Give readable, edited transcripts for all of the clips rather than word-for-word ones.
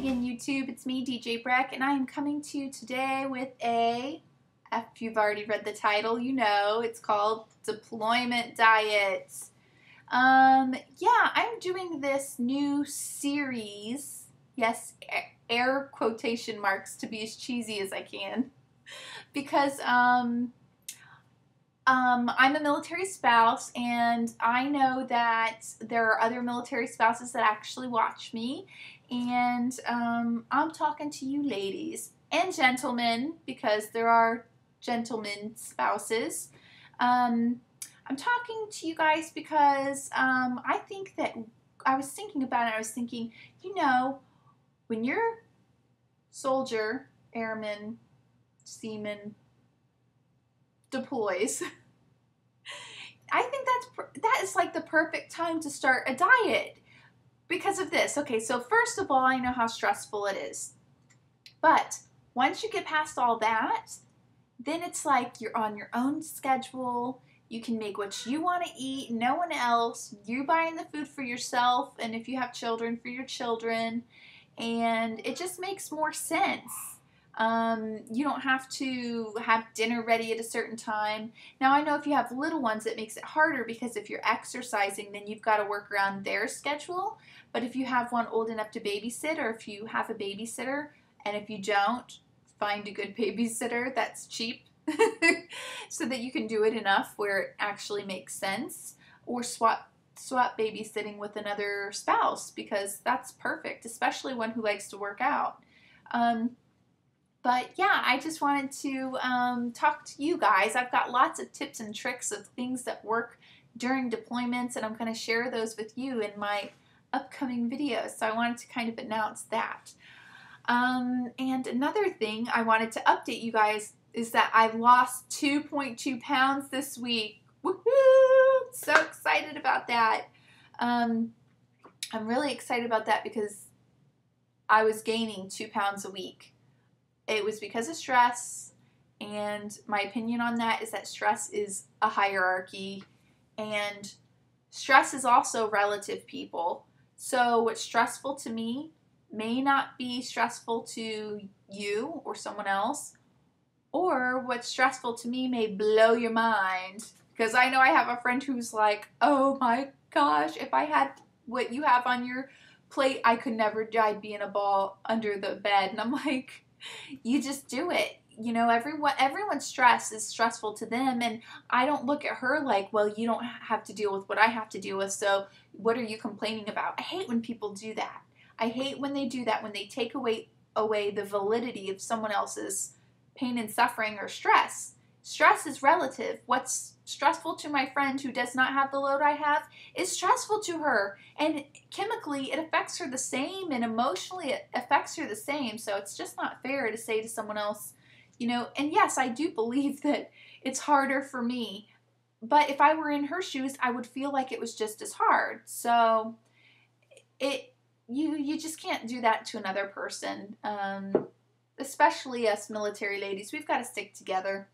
again, YouTube. It's me, DJ Breck, and I am coming to you today with if you've already read the title, you know, it's called Deployment Diet. Yeah, I'm doing this new series, yes, air quotation marks to be as cheesy as I can, because I'm a military spouse, and I know that there are other military spouses that actually watch me, and I'm talking to you ladies and gentlemen, because there are gentlemen spouses. I'm talking to you guys because I think that I was thinking about it. I was thinking, you know, when your soldier, airman, seaman deploys, I think that is like the perfect time to start a diet because of this. Okay, so first of all, I know how stressful it is, but once you get past all that, then it's like you're on your own schedule. You can make what you want to eat, no one else. You're buying the food for yourself, and if you have children, for your children, and it just makes more sense. You don't have to have dinner ready at a certain time. Now, I know if you have little ones, it makes it harder because if you're exercising, then you've got to work around their schedule. But if you have one old enough to babysit, or if you have a babysitter, and if you don't, find a good babysitter that's cheap so that you can do it enough where it actually makes sense, or swap babysitting with another spouse, because that's perfect, especially one who likes to work out. But yeah, I just wanted to talk to you guys. I've got lots of tips and tricks of things that work during deployments, and I'm going to share those with you in my upcoming videos. So I wanted to kind of announce that. And another thing I wanted to update you guys is that I lost 2.2 pounds this week. Woohoo! So excited about that. I'm really excited about that because I was gaining 2 pounds a week. It was because of stress, and my opinion on that is that stress is a hierarchy, and stress is also relative, people. So what's stressful to me may not be stressful to you or someone else, or what's stressful to me may blow your mind, because I know I have a friend who's like, oh my gosh, if I had what you have on your plate, I could never, I'd be in a ball under the bed. And I'm like, you just do it. You know, everyone's stress is stressful to them, and I don't look at her like, well, you don't have to deal with what I have to deal with, so what are you complaining about? I hate when people do that. I hate when they do that, when they take away the validity of someone else's pain and suffering or stress. Stress is relative. What's stressful to my friend who does not have the load I have is stressful to her. And chemically, it affects her the same, and emotionally, it affects her the same. So it's just not fair to say to someone else, you know, and yes, I do believe that it's harder for me. But if I were in her shoes, I would feel like it was just as hard. So you just can't do that to another person. Especially us military ladies, we've got to stick together.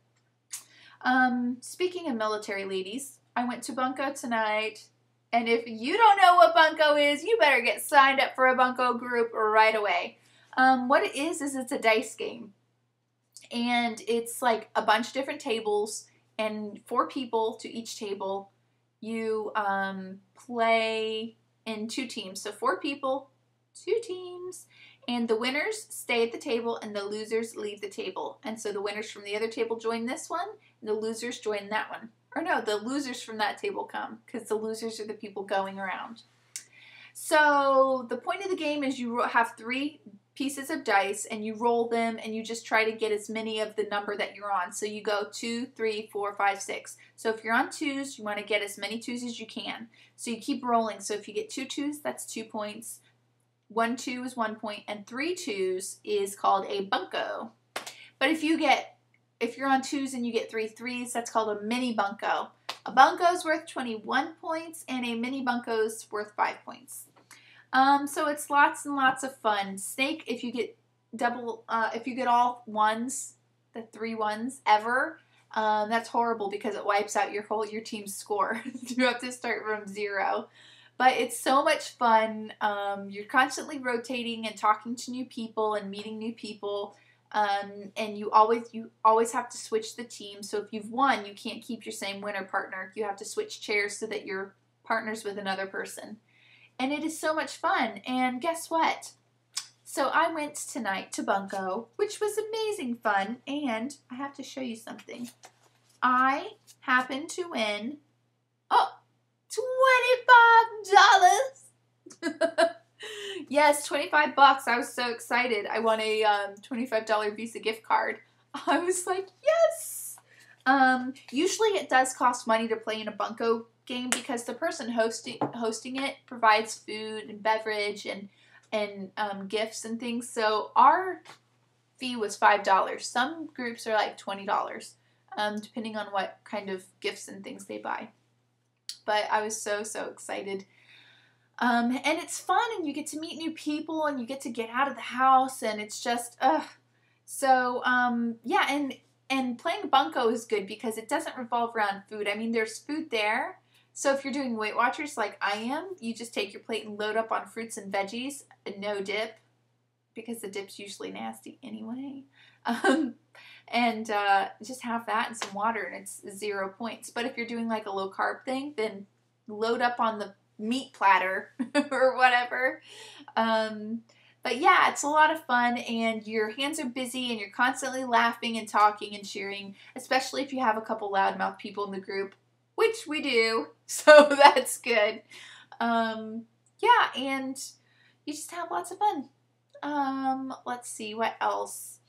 Speaking of military ladies, I went to BUNCO tonight, and if you don't know what BUNCO is, you better get signed up for a BUNCO group right away. What it is it's a dice game, and it's like a bunch of different tables, and 4 people to each table. You play in 2 teams, so 4 people, 2 teams. And the winners stay at the table, and the losers leave the table. And so the winners from the other table join this one, and the losers join that one. Or no, the losers from that table come, because the losers are the people going around. So the point of the game is you have 3 pieces of dice, and you roll them, and you just try to get as many of the number that you're on. So you go 2, 3, 4, 5, 6. So if you're on 2s, you want to get as many 2s as you can. So you keep rolling. So if you get 2 2s, that's 2 points. 1 2 is 1 point, and 3 2s is called a bunco. But if you're on 2s and you get 3 3s, that's called a mini bunco. A bunco is worth 21 points, and a mini bunco is worth 5 points. So it's lots and lots of fun. Snake, if you get if you get all 1s, the 3 1s ever, that's horrible because it wipes out your team's score. You have to start from 0. But it's so much fun. You're constantly rotating and talking to new people and meeting new people. And you always have to switch the team. So if you've won, you can't keep your same winner partner. You have to switch chairs so that you're partners with another person. And it is so much fun. And guess what? So I went tonight to BUNCO, which was amazing fun. And I have to show you something. I happened to win, $25. Yes, $25. I was so excited. I won a $25 Visa gift card. I was like, yes! Usually it does cost money to play in a BUNCO game because the person hosting it provides food and beverage and gifts and things. So our fee was $5. Some groups are like $20, depending on what kind of gifts and things they buy. But I was so excited. And it's fun, and you get to meet new people, and you get to get out of the house, and it's just, So, yeah, and playing BUNCO is good because it doesn't revolve around food. I mean, there's food there. So if you're doing Weight Watchers like I am, you just take your plate and load up on fruits and veggies, and no dip, because the dip's usually nasty anyway. And just have that and some water, and it's 0 points. But if you're doing like a low carb thing, then load up on the meat platter or whatever. But yeah, it's a lot of fun, and your hands are busy, and you're constantly laughing and talking and cheering, especially if you have a couple loudmouth people in the group, which we do, so that's good. Yeah, and you just have lots of fun. Let's see, what else?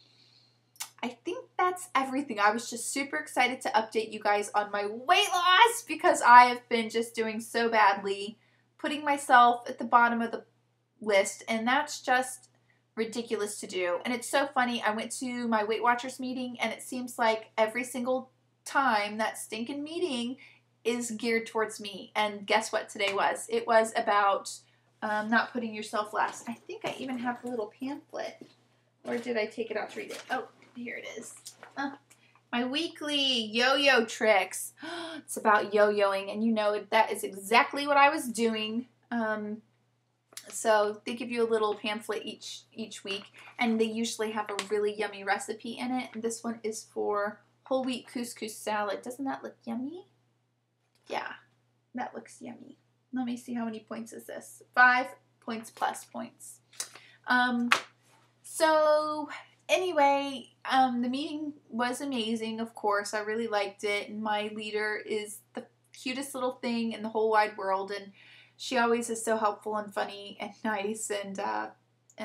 I think that's everything. I was just super excited to update you guys on my weight loss because I have been just doing so badly, putting myself at the bottom of the list, and that's just ridiculous to do. And it's so funny. I went to my Weight Watchers meeting, and it seems like every single time that stinking meeting is geared towards me. And guess what today was? It was about not putting yourself last. I think I even have a little pamphlet. Or did I take it out to read it? Oh, here it is. My weekly yo-yo tricks. It's about yo-yoing, and you know that is exactly what I was doing. So they give you a little pamphlet each week, and they usually have a really yummy recipe in it. And this one is for whole wheat couscous salad. Doesn't that look yummy? Yeah, that looks yummy. Let me see, how many points is this? 5 points plus points. So anyway, the meeting was amazing, of course. I really liked it, and my leader is the cutest little thing in the whole wide world, and she always is so helpful and funny and nice, and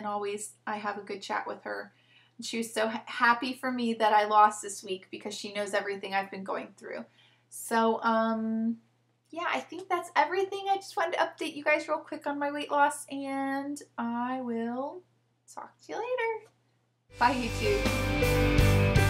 always I have a good chat with her. And she was so happy for me that I lost this week because she knows everything I've been going through. So, yeah, I think that's everything. I just wanted to update you guys real quick on my weight loss, and I will talk to you later. Bye, YouTube.